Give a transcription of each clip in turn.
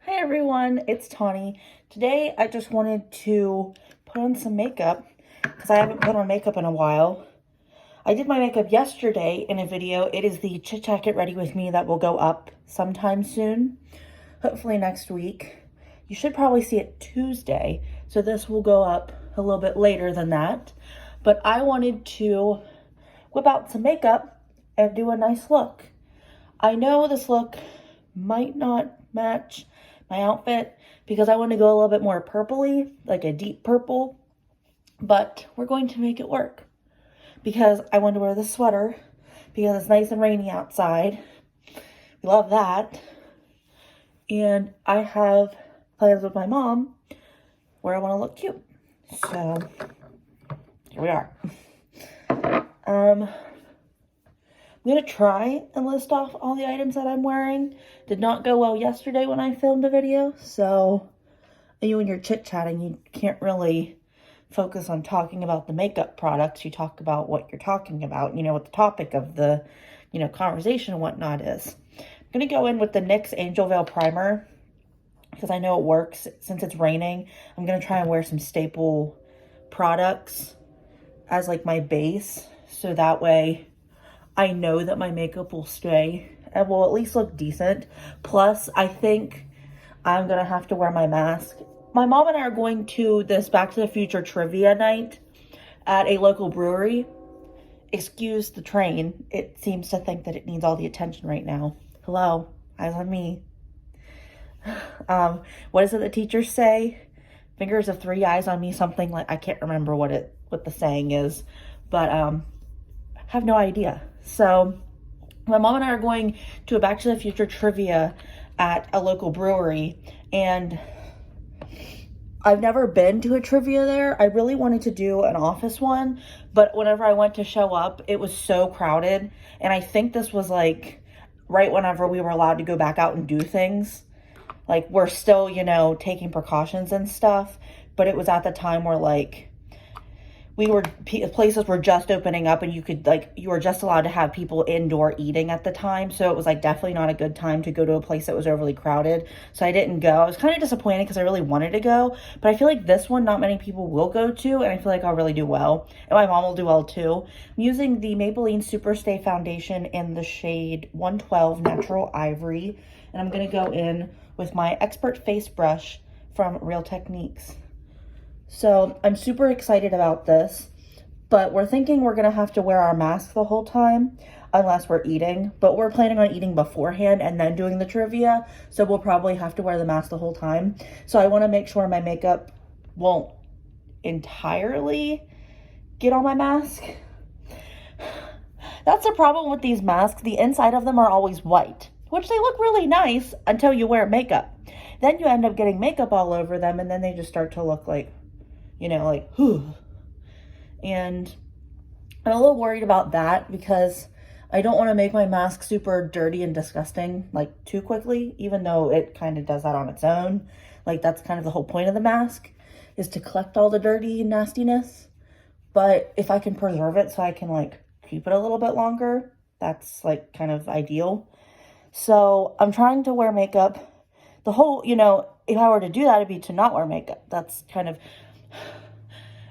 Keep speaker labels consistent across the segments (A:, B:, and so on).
A: Hi everyone, it's Tawny. Today I just wanted to put on some makeup because I haven't put on makeup in a while. I did my makeup yesterday in a video. It is the Chit Chat Get Ready With Me that will go up sometime soon, hopefully next week. You should probably see it Tuesday, so this will go up a little bit later than that. But I wanted to whip out some makeup and do a nice look. I know this look might not match my outfit because I want to go a little bit more purpley, like a deep purple, but we're going to make it work because I want to wear the sweater because it's nice and rainy outside. We love that. And I have plans with my mom where I want to look cute. So here we are. I'm going to try and list off all the items that I'm wearing. Did not go well yesterday when I filmed a video, so when you're chit-chatting, you can't really focus on talking about the makeup products. You talk about what you're talking about, what the topic of the, conversation and whatnot is. I'm going to go in with the NYX Angel Veil Primer because I know it works. Since it's raining, I'm going to try and wear some staple products as like my base, so that way I know that my makeup will stay and will at least look decent. Plus, I think I'm going to have to wear my mask. My mom and I are going to this Back to the Future trivia night at a local brewery. Excuse the train. It seems to think that it needs all the attention right now. Hello, eyes on me. What is it the teachers say? Fingers of three, eyes on me, something like, I can't remember what the saying is, but I have no idea. So my mom and I are going to a Back to the Future trivia at a local brewery, and I've never been to a trivia there. I really wanted to do an office one, but whenever I went to show up, it was so crowded, and I think this was like right whenever we were allowed to go back out and do things. Like, we're still, taking precautions and stuff, but it was at the time where like places were just opening up and you were just allowed to have people indoor eating at the time. So it was like definitely not a good time to go to a place that was overly crowded. So I didn't go. I was kind of disappointed because I really wanted to go, but I feel like this one, not many people will go to, and I feel like I'll really do well. And my mom will do well too. I'm using the Maybelline Superstay Foundation in the shade 112 Natural Ivory. And I'm going to go in with my Expert Face Brush from Real Techniques. So I'm super excited about this, but we're thinking we're going to have to wear our mask the whole time unless we're eating, but we're planning on eating beforehand and then doing the trivia. So we'll probably have to wear the mask the whole time. So I want to make sure my makeup won't entirely get on my mask. That's the problem with these masks. The inside of them are always white, which they look really nice until you wear makeup. Then you end up getting makeup all over them, and then they just start to look like, whew. And I'm a little worried about that because I don't want to make my mask super dirty and disgusting, like, too quickly, even though it kind of does that on its own. Like, that's kind of the whole point of the mask, is to collect all the dirty nastiness. But if I can preserve it so I can, like, keep it a little bit longer, that's, like, kind of ideal. So I'm trying to wear makeup. The whole, if I were to do that, it'd be to not wear makeup. That's kind of...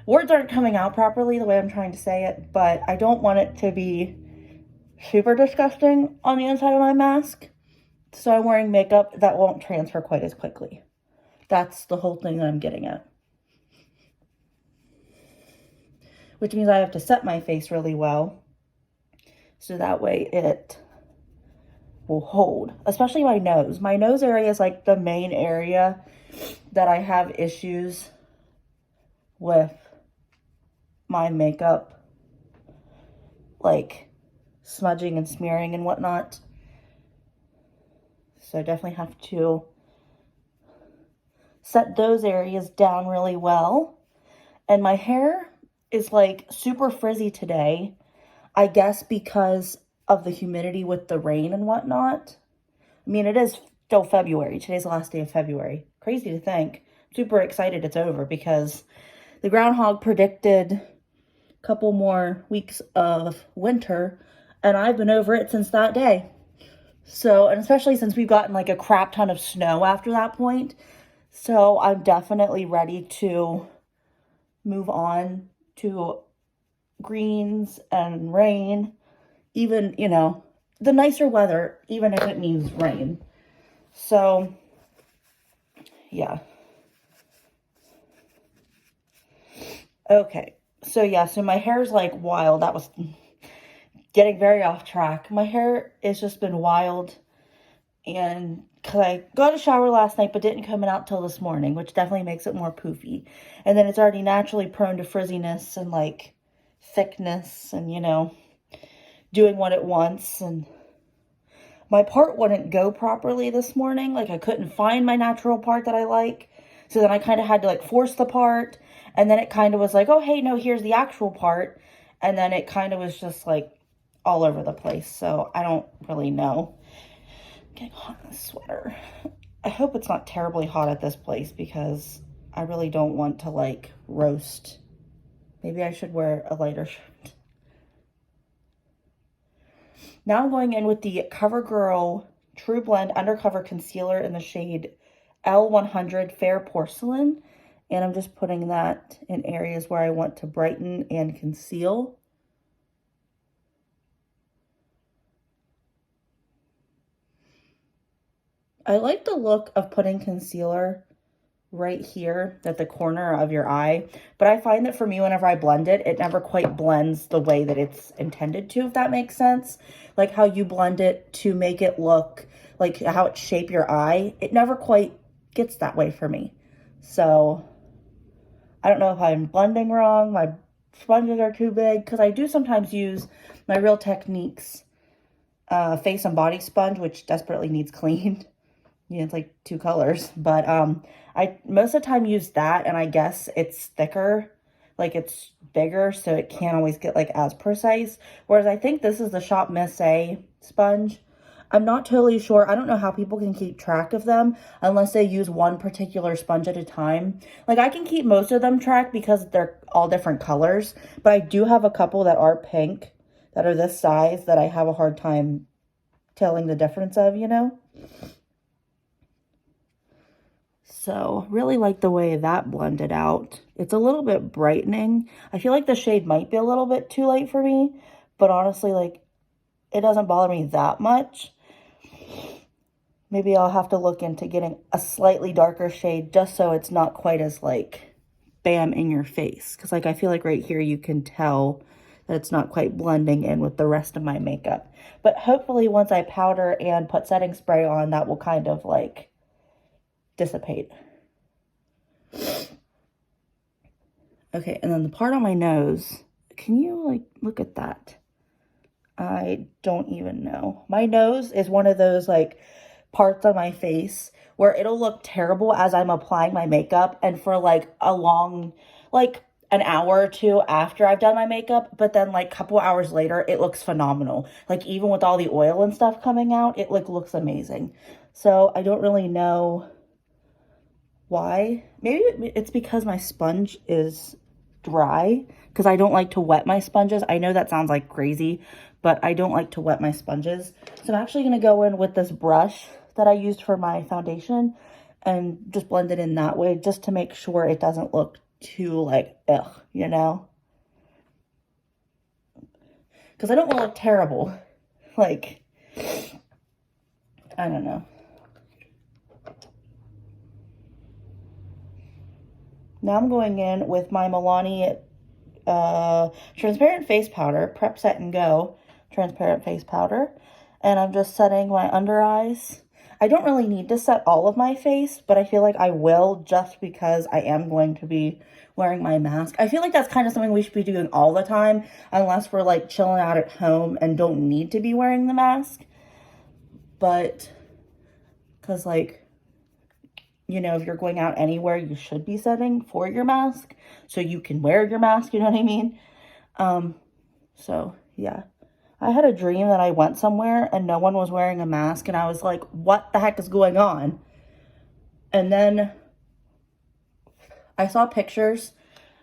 A: Words aren't coming out properly the way I'm trying to say it, but I don't want it to be super disgusting on the inside of my mask. So I'm wearing makeup that won't transfer quite as quickly. That's the whole thing that I'm getting at. Which means I have to set my face really well, so that way it will hold. Especially my nose. My nose area is like the main area that I have issues with my makeup, like smudging and smearing and whatnot. So I definitely have to set those areas down really well. And my hair is like super frizzy today, I guess because of the humidity with the rain and whatnot. I mean, it is still February. Today's the last day of February. Crazy to think. I'm super excited it's over because the groundhog predicted a couple more weeks of winter, and I've been over it since that day. So, and especially since we've gotten like a crap ton of snow after that point. So I'm definitely ready to move on to greens and rain, even, you know, the nicer weather, even if it means rain. So, yeah. Okay. So, yeah, so my hair's like wild. That was getting very off track. My hair has just been wild. And because I got a shower last night but didn't come out till this morning, which definitely makes it more poofy. And then it's already naturally prone to frizziness and like thickness and, you know, doing what it wants. And my part wouldn't go properly this morning. Like I couldn't find my natural part that I like. So then I kind of had to like force the part. And then it kind of was like, oh, hey, no, here's the actual part. And then it kind of was just like all over the place. So I don't really know. Getting hot in the sweater. I hope it's not terribly hot at this place because I really don't want to like roast. Maybe I should wear a lighter shirt. Now I'm going in with the CoverGirl True Blend Undercover Concealer in the shade L100 Fair Porcelain. And I'm just putting that in areas where I want to brighten and conceal. I like the look of putting concealer right here at the corner of your eye, but I find that for me, whenever I blend it, it never quite blends the way that it's intended to, if that makes sense. Like how you blend it to make it look like how it shape your eye, it never quite gets that way for me. So I don't know if I'm blending wrong, my sponges are too big, because I do sometimes use my Real Techniques face and body sponge, which desperately needs cleaned. Yeah, it's like 2 colors, but I most of the time use that, and I guess it's thicker, like it's bigger, so it can't always get like as precise. Whereas I think this is the Shop Miss A sponge. I'm not totally sure. I don't know how people can keep track of them unless they use one particular sponge at a time. Like I can keep most of them tracked because they're all different colors, but I do have a couple that are pink that are this size that I have a hard time telling the difference of, you know? So really like the way that blended out. It's a little bit brightening. I feel like the shade might be a little bit too light for me, but honestly, like it doesn't bother me that much. Maybe I'll have to look into getting a slightly darker shade just so it's not quite as like bam in your face. Because like I feel like right here you can tell that it's not quite blending in with the rest of my makeup. But hopefully once I powder and put setting spray on, that will kind of like dissipate. Okay, and then the part on my nose, can you like look at that? I don't even know. My nose is one of those like parts on my face where it'll look terrible as I'm applying my makeup, and for like a long, like an hour or two after I've done my makeup, but then like a couple hours later, it looks phenomenal. Like even with all the oil and stuff coming out, it like looks amazing. So I don't really know why. Maybe it's because my sponge is dry, because I don't like to wet my sponges. I know that sounds like crazy, but I don't like to wet my sponges. So I'm actually going to go in with this brush that I used for my foundation and just blend it in that way, just to make sure it doesn't look too like, ugh, you know? Because I don't want to look terrible. Like, I don't know. Now I'm going in with my Milani transparent face powder, Prep Set and Go transparent face powder. And I'm just setting my under eyes. I don't really need to set all of my face, but I feel like I will just because I am going to be wearing my mask. I feel like that's kind of something we should be doing all the time, unless we're like chilling out at home and don't need to be wearing the mask. But, because like, you know, if you're going out anywhere, you should be setting for your mask so you can wear your mask, you know what I mean? So yeah, I had a dream that I went somewhere and no one was wearing a mask, and I was like, what the heck is going on? And then I saw pictures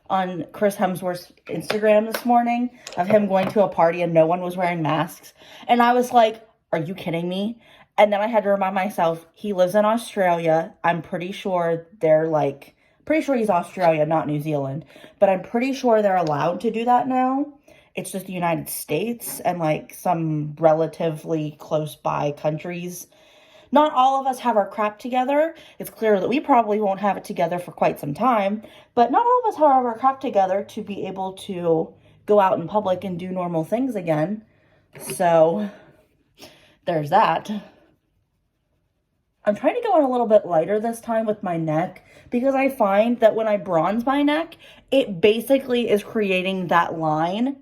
A: on Chris Hemsworth's Instagram this morning of him going to a party and no one was wearing masks. And I was like, are you kidding me? And then I had to remind myself, he lives in Australia. I'm pretty sure they're like, pretty sure he's Australia, not New Zealand. But I'm pretty sure they're allowed to do that now. It's just the United States and like some relatively close by countries. Not all of us have our crap together. It's clear that we probably won't have it together for quite some time. But not all of us have our crap together to be able to go out in public and do normal things again. So there's that. I'm trying to go in a little bit lighter this time with my neck because I find that when I bronze my neck, it basically is creating that line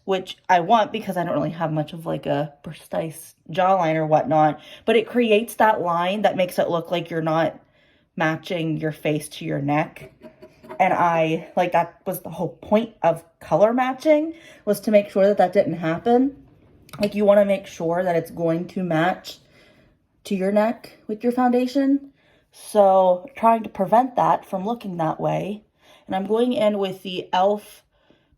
A: which I want because I don't really have much of like a precise jawline or whatnot, but it creates that line that makes it look like you're not matching your face to your neck. And that was the whole point of color matching, was to make sure that that didn't happen. Like, you want to make sure that it's going to match to your neck with your foundation. So trying to prevent that from looking that way. And I'm going in with the e.l.f.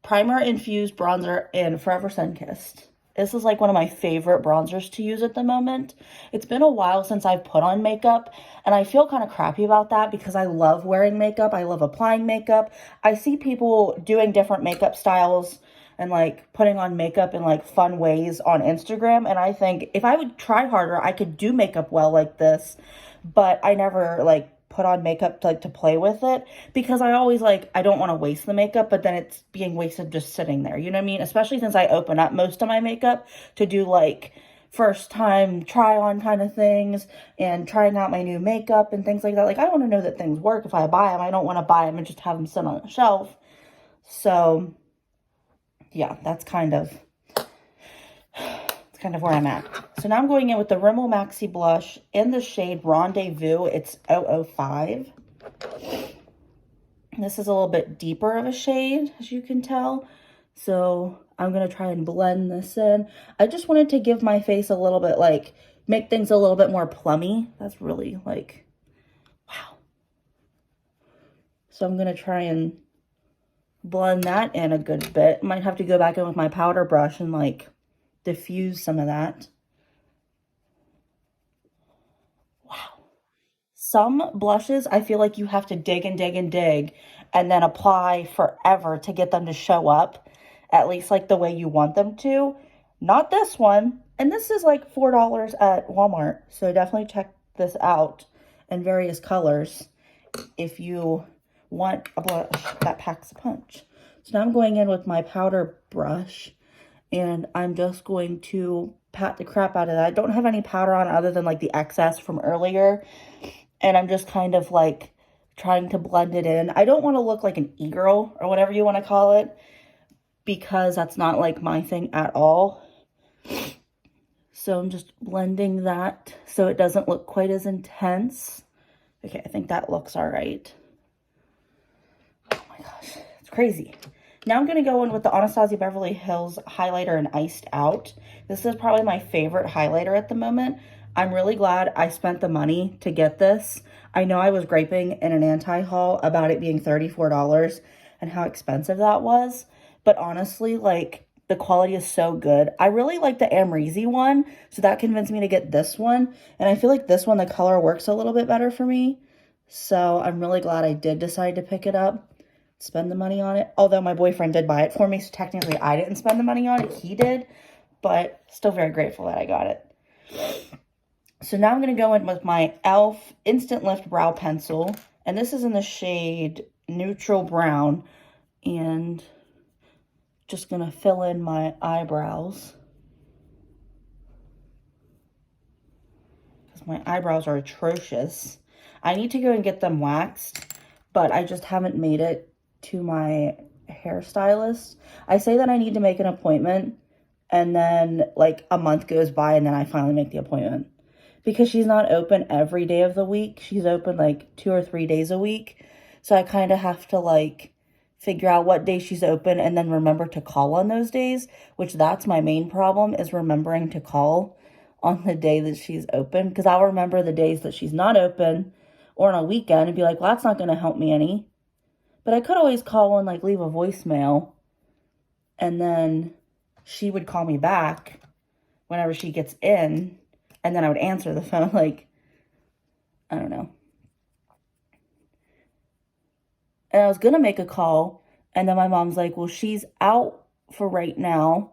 A: Primer Infused Bronzer in Forever Sunkissed. This is like one of my favorite bronzers to use at the moment. It's been a while since I've put on makeup, and I feel kind of crappy about that because I love wearing makeup. I love applying makeup. I see people doing different makeup styles and like putting on makeup in like fun ways on Instagram. And I think if I would try harder, I could do makeup well like this, but I never like put on makeup to play with it because I always I don't want to waste the makeup, but then it's being wasted just sitting there. You know what I mean? Especially since I open up most of my makeup to do like first time try on kind of things and trying out my new makeup and things like that. Like, I want to know that things work if I buy them. I don't want to buy them and just have them sit on the shelf. So yeah, that's kind of where I'm at. So now I'm going in with the Rimmel Maxi Blush in the shade Rendezvous. It's 005. This is a little bit deeper of a shade, as you can tell. So I'm going to try and blend this in. I just wanted to give my face a little bit, make things a little bit more plummy. That's really, wow. So I'm going to try and blend that in a good bit. Might have to go back in with my powder brush and, diffuse some of that. Wow. Some blushes, I feel like you have to dig and dig and dig and then apply forever to get them to show up, at least the way you want them to. Not this one. And this is $4 at Walmart. So definitely check this out in various colors if you want a blush that packs a punch. So now I'm going in with my powder brush, and I'm just going to pat the crap out of that. I don't have any powder on other than the excess from earlier. And I'm just kind of trying to blend it in. I don't want to look like an e-girl or whatever you want to call it, because that's not my thing at all. So I'm just blending that so it doesn't look quite as intense. Okay, I think that looks all right. Oh my gosh, it's crazy. Now I'm going to go in with the Anastasia Beverly Hills highlighter in Iced Out. This is probably my favorite highlighter at the moment. I'm really glad I spent the money to get this. I know I was griping in an anti-haul about it being $34 and how expensive that was. But honestly, the quality is so good. I really like the Amrezy one, so that convinced me to get this one. And I feel like this one, the color works a little bit better for me. So I'm really glad I did decide to pick it up. Spend the money on it. Although my boyfriend did buy it for me, so technically I didn't spend the money on it. He did, but still very grateful that I got it. So now I'm going to go in with my e.l.f. Instant Lift Brow Pencil, and this is in the shade Neutral Brown, and just going to fill in my eyebrows, because my eyebrows are atrocious. I need to go and get them waxed, but I just haven't made it to my hairstylist. I say that I need to make an appointment, and then a month goes by and then I finally make the appointment, because she's not open every day of the week. She's open 2 or 3 days a week. So I kind of have to figure out what day she's open and then remember to call on those days, which that's my main problem, is remembering to call on the day that she's open, because I'll remember the days that she's not open or on a weekend and be like, well, that's not going to help me any. But I could always call and leave a voicemail, and then she would call me back whenever she gets in, and then I would answer the phone, like, I don't know. And I was gonna make a call, and then my mom's like, well, she's out for right now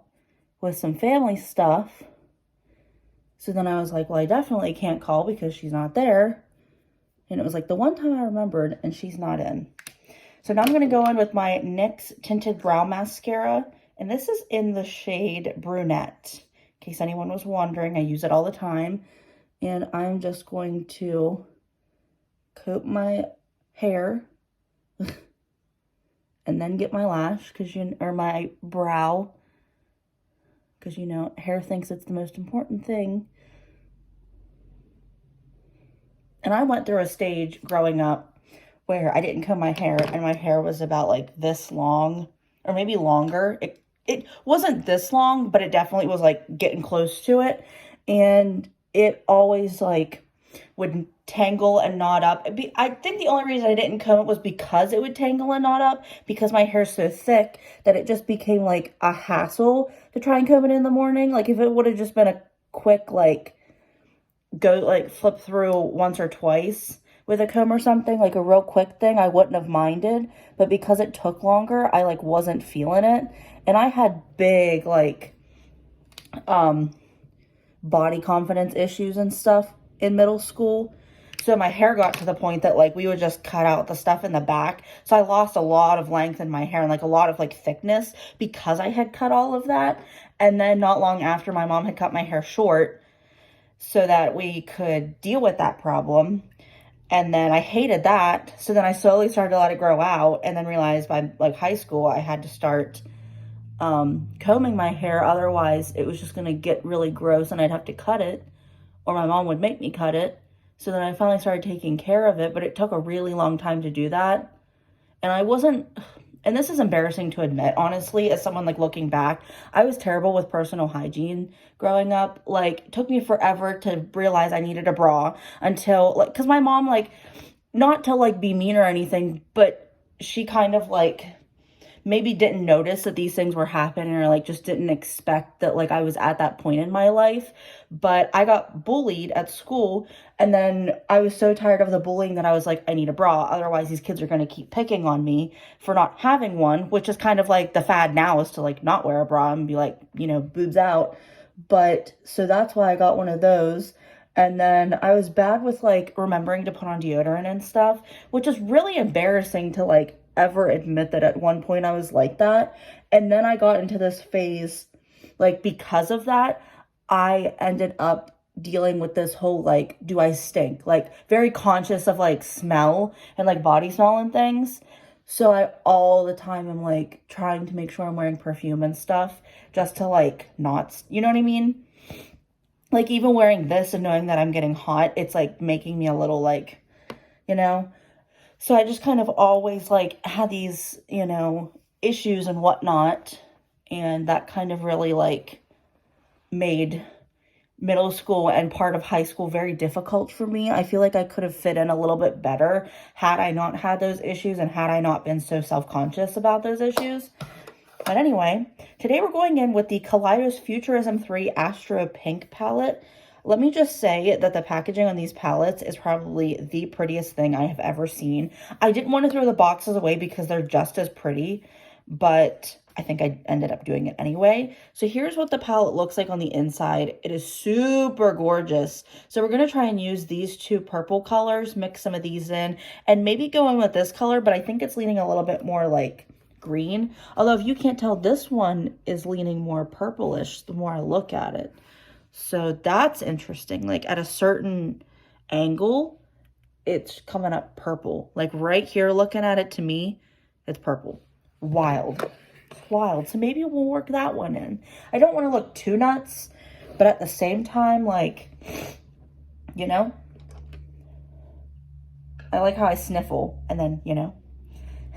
A: with some family stuff. So then I was like, well, I definitely can't call because she's not there. And it was like the one time I remembered, and she's not in. So now I'm going to go in with my NYX Tinted Brow Mascara. And this is in the shade Brunette. In case anyone was wondering, I use it all the time. And I'm just going to coat my hair. And then get my lash, or my brow. Because, you know, hair thinks it's the most important thing. And I went through a stage growing up where I didn't comb my hair, and my hair was about like this long, or maybe longer. It wasn't this long, but it definitely was like getting close to it. And it always like would tangle and knot up. I think the only reason I didn't comb it was because it would tangle and knot up, because my hair's so thick that it just became like a hassle to try and comb it in the morning. Like if it would have just been a quick like flip through once or twice with a comb or something, like a real quick thing, I wouldn't have minded. But because it took longer, I like wasn't feeling it. And I had big like body confidence issues and stuff in middle school. So my hair got to the point that like we would just cut out the stuff in the back. So I lost a lot of length in my hair and like a lot of like thickness because I had cut all of that. And then not long after, my mom had cut my hair short so that we could deal with that problem. And then I hated that. So then I slowly started to let it grow out, and then realized by like high school, I had to start combing my hair. Otherwise, it was just going to get really gross and I'd have to cut it, or my mom would make me cut it. So then I finally started taking care of it, but it took a really long time to do that. And I wasn't, and this is embarrassing to admit, honestly, as someone like looking back, I was terrible with personal hygiene growing up. Like, it took me forever to realize I needed a bra until, like, because my mom, like, not to like be mean or anything, but she kind of like maybe didn't notice that these things were happening, or like just didn't expect that like I was at that point in my life. But I got bullied at school, and then I was so tired of the bullying that I was like, I need a bra, otherwise these kids are going to keep picking on me for not having one, which is kind of like the fad now, is to like not wear a bra and be like, you know, boobs out. But so that's why I got one of those. And then I was bad with like remembering to put on deodorant and stuff, which is really embarrassing to like ever admit that at one point I was like that. And then I got into this phase, like because of that, I ended up dealing with this whole like, do I stink? Like very conscious of like smell and like body smell and things. So I all the time am like trying to make sure I'm wearing perfume and stuff just to like not, you know what I mean? Like even wearing this and knowing that I'm getting hot, it's like making me a little like, you know? So I just kind of always like had these, you know, issues and whatnot. And that kind of really like made middle school and part of high school very difficult for me. I feel like I could have fit in a little bit better had I not had those issues and had I not been so self-conscious about those issues. But anyway, today we're going in with the Kaleidos Futurism 3 Astro Pink palette. Let me just say that the packaging on these palettes is probably the prettiest thing I have ever seen. I didn't want to throw the boxes away because they're just as pretty, but I think I ended up doing it anyway. So here's what the palette looks like on the inside. It is super gorgeous. So we're going to try and use these two purple colors, mix some of these in, and maybe go in with this color, but I think it's leaning a little bit more like green. Although if you can't tell, this one is leaning more purplish the more I look at it. So that's interesting. Like at a certain angle, it's coming up purple. Like right here, looking at it, to me, it's purple. Wild. Wild. So maybe we'll work that one in. I don't want to look too nuts, but at the same time, like, you know, I like how I sniffle and then, you know,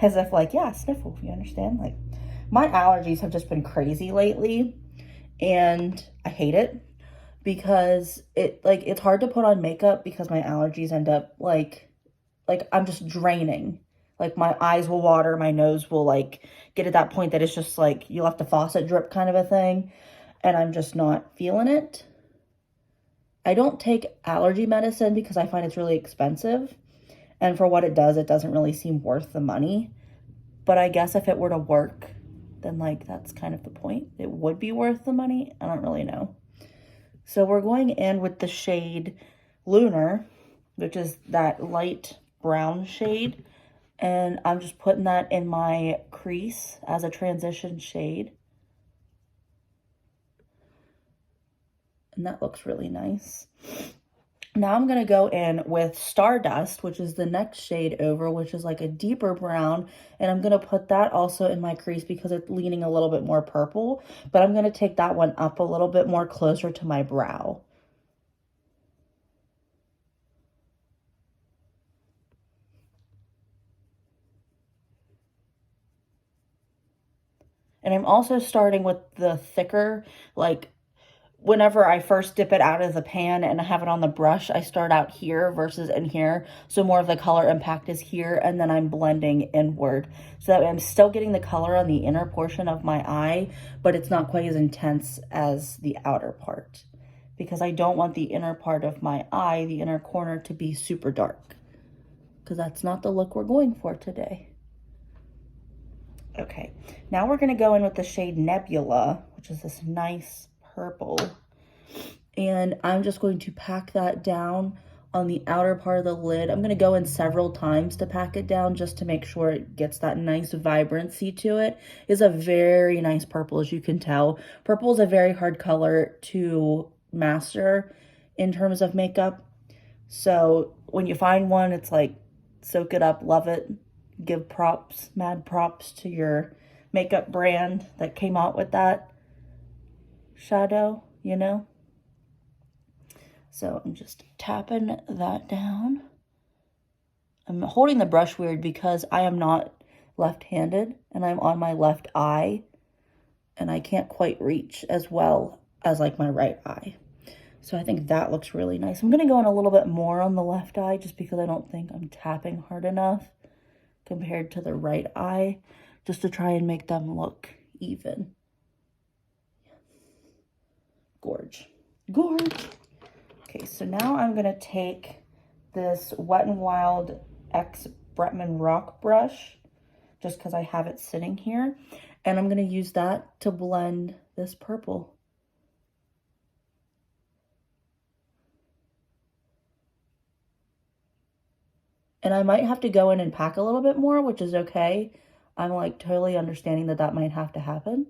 A: as if like, yeah, sniffle, you understand? Like my allergies have just been crazy lately, and I hate it. Because it's hard to put on makeup because my allergies end up like I'm just draining. Like my eyes will water, my nose will like get at that point that it's just like you let the faucet drip kind of a thing. and I'm just not feeling it. I don't take allergy medicine because I find it's really expensive. And for what it does, it doesn't really seem worth the money. But I guess if it were to work, then like that's kind of the point. It would be worth the money. I don't really know. So we're going in with the shade Lunar, which is that light brown shade. And I'm just putting that in my crease as a transition shade. And that looks really nice. Now I'm going to go in with Stardust, which is the next shade over, which is like a deeper brown. And I'm going to put that also in my crease because it's leaning a little bit more purple. But I'm going to take that one up a little bit more closer to my brow. And I'm also starting with the thicker, like whenever I first dip it out of the pan and I have it on the brush, I start out here versus in here. So more of the color impact is here, and then I'm blending inward. So that I'm still getting the color on the inner portion of my eye, but it's not quite as intense as the outer part. Because I don't want the inner part of my eye, the inner corner, to be super dark. Because that's not the look we're going for today. Okay, now we're going to go in with the shade Nebula, which is this nice purple. And I'm just going to pack that down on the outer part of the lid. I'm going to go in several times to pack it down just to make sure it gets that nice vibrancy to it. It's a very nice purple, as you can tell. Purple is a very hard color to master in terms of makeup. So when you find one, it's like, soak it up, love it. Give props, mad props to your makeup brand that came out with that shadow, you know? So I'm just tapping that down. I'm holding the brush weird because I am not left-handed and I'm on my left eye and I can't quite reach as well as like my right eye. So I think that looks really nice. I'm gonna go in a little bit more on the left eye just because I don't think I'm tapping hard enough compared to the right eye, just to try and make them look even. Gorge. Gorge. Okay, so now I'm going to take this Wet n Wild X Bretman Rock brush, just because I have it sitting here, and I'm going to use that to blend this purple. And I might have to go in and pack a little bit more, which is okay. I'm like totally understanding that that might have to happen.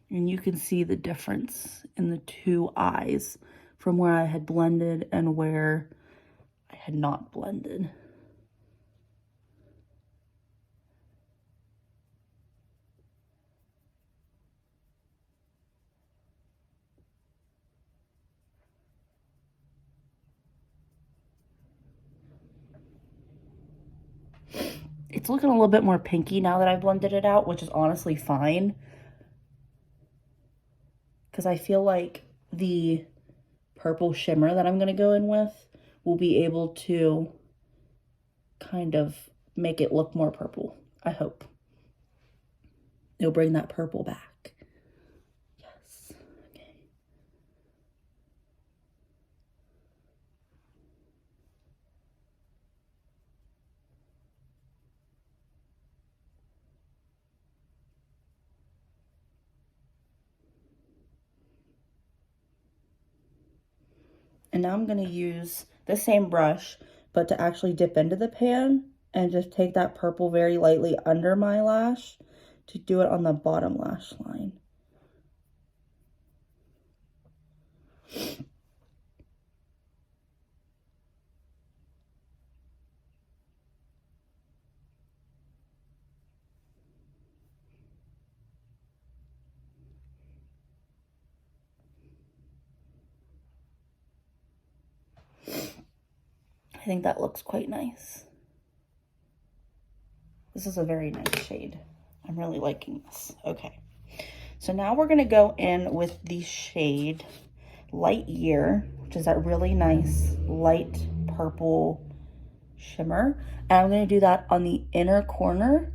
A: And you can see the difference in the two eyes from where I had blended and where I had not blended. It's looking a little bit more pinky now that I've blended it out, which is honestly fine. Because I feel like the purple shimmer that I'm going to go in with will be able to kind of make it look more purple, I hope. It'll bring that purple back. Yes. Okay. And now I'm going to use the same brush, but to actually dip into the pan and just take that purple very lightly under my lash to do it on the bottom lash line. I think that looks quite nice. This is a very nice shade. I'm really liking this. Okay. So now we're gonna go in with the shade Light Year, which is that really nice light purple shimmer. And I'm gonna do that on the inner corner.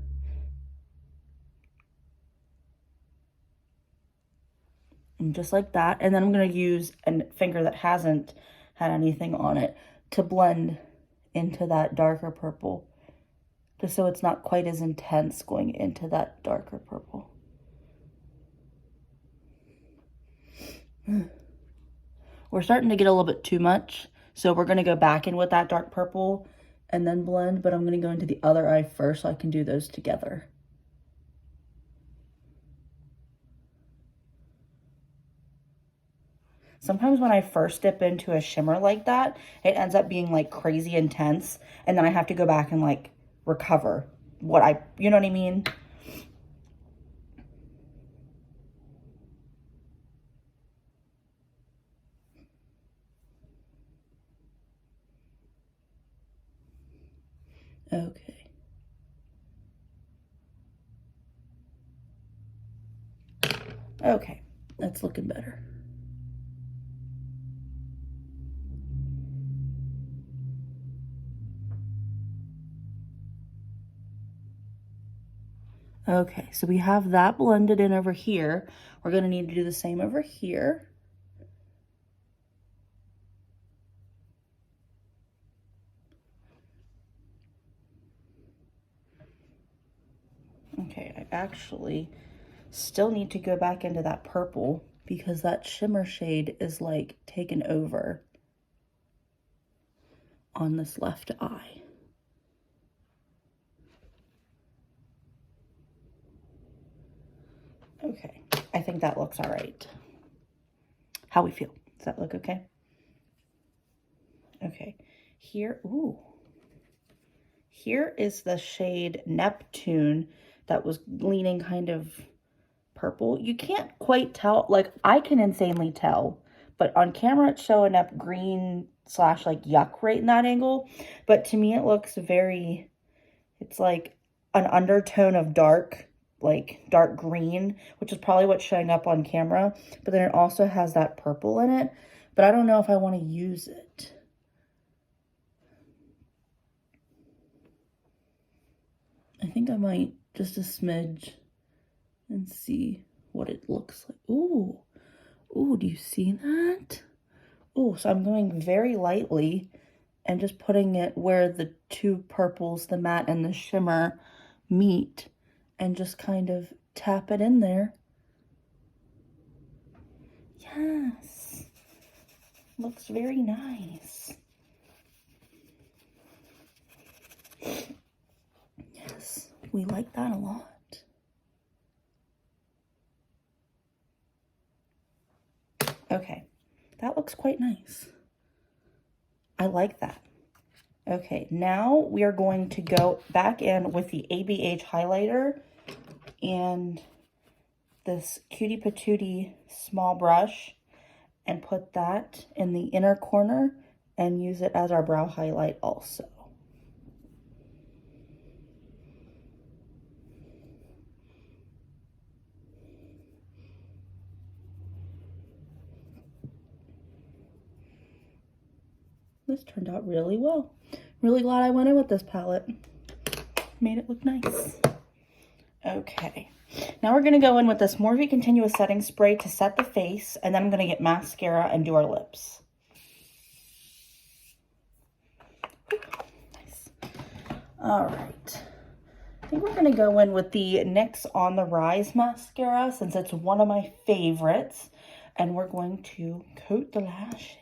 A: And just like that. And then I'm gonna use a finger that hasn't had anything on it to blend into that darker purple, just so it's not quite as intense going into that darker purple. We're starting to get a little bit too much, so we're gonna go back in with that dark purple and then blend, but I'm gonna go into the other eye first so I can do those together. Sometimes when I first dip into a shimmer like that, it ends up being like crazy intense, and then I have to go back and like recover what you know what I mean? Okay. Okay, that's looking better. Okay, so we have that blended in over here. We're gonna need to do the same over here. Okay, I actually still need to go back into that purple because that shimmer shade is like taken over on this left eye. Okay, I think that looks all right. How we feel? Does that look okay? Okay, here, ooh. Here is the shade Neptune that was leaning kind of purple. You can't quite tell, like I can insanely tell, but on camera it's showing up green / like yuck right in that angle. But to me it looks very, it's like an undertone of dark, like dark green, which is probably what's showing up on camera. But then it also has that purple in it, but I don't know if I want to use it. I think I might just a smidge and see what it looks like. Ooh, ooh, do you see that? Ooh, so I'm going very lightly and just putting it where the two purples, the matte and the shimmer, meet, and just kind of tap it in there. Yes, looks very nice. Yes, we like that a lot. Okay, that looks quite nice. I like that. Okay, now we are going to go back in with the ABH highlighter and this Cutie Patootie small brush and put that in the inner corner and use it as our brow highlight also. This turned out really well. Really glad I went in with this palette. Made it look nice. Okay, now we're gonna go in with this Morphe Continuous Setting Spray to set the face, and then I'm gonna get mascara and do our lips. Nice. All right. I think we're gonna go in with the NYX On the Rise mascara since it's one of my favorites, and we're going to coat the lashes.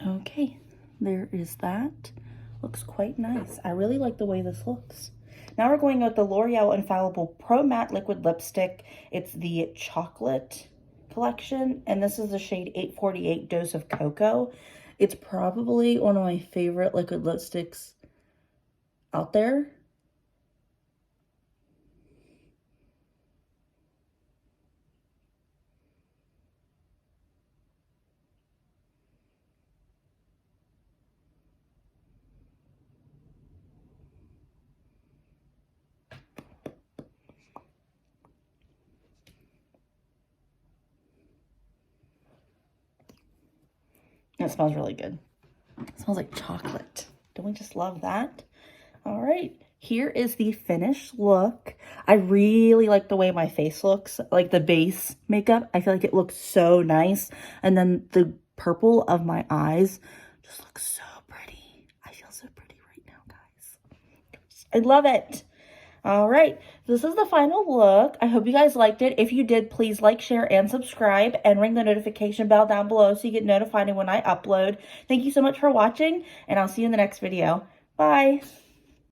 A: Okay, there is that. Looks quite nice. I really like the way this looks. Now we're going with the L'Oreal Infallible Pro Matte Liquid Lipstick. It's the chocolate collection, and this is the shade 848 Dose of Cocoa. It's probably one of my favorite liquid lipsticks out there. It smells really good. It smells like chocolate. Don't we just love that? All right, here is the finished look. I really like the way my face looks, like the base makeup. I feel like it looks so nice. And then the purple of my eyes just looks so pretty. I feel so pretty right now, guys. I love it. All right, this is the final look. I hope you guys liked it. If you did, please like, share, and subscribe, and ring the notification bell down below so you get notified when I upload. Thank you so much for watching, and I'll see you in the next video. Bye.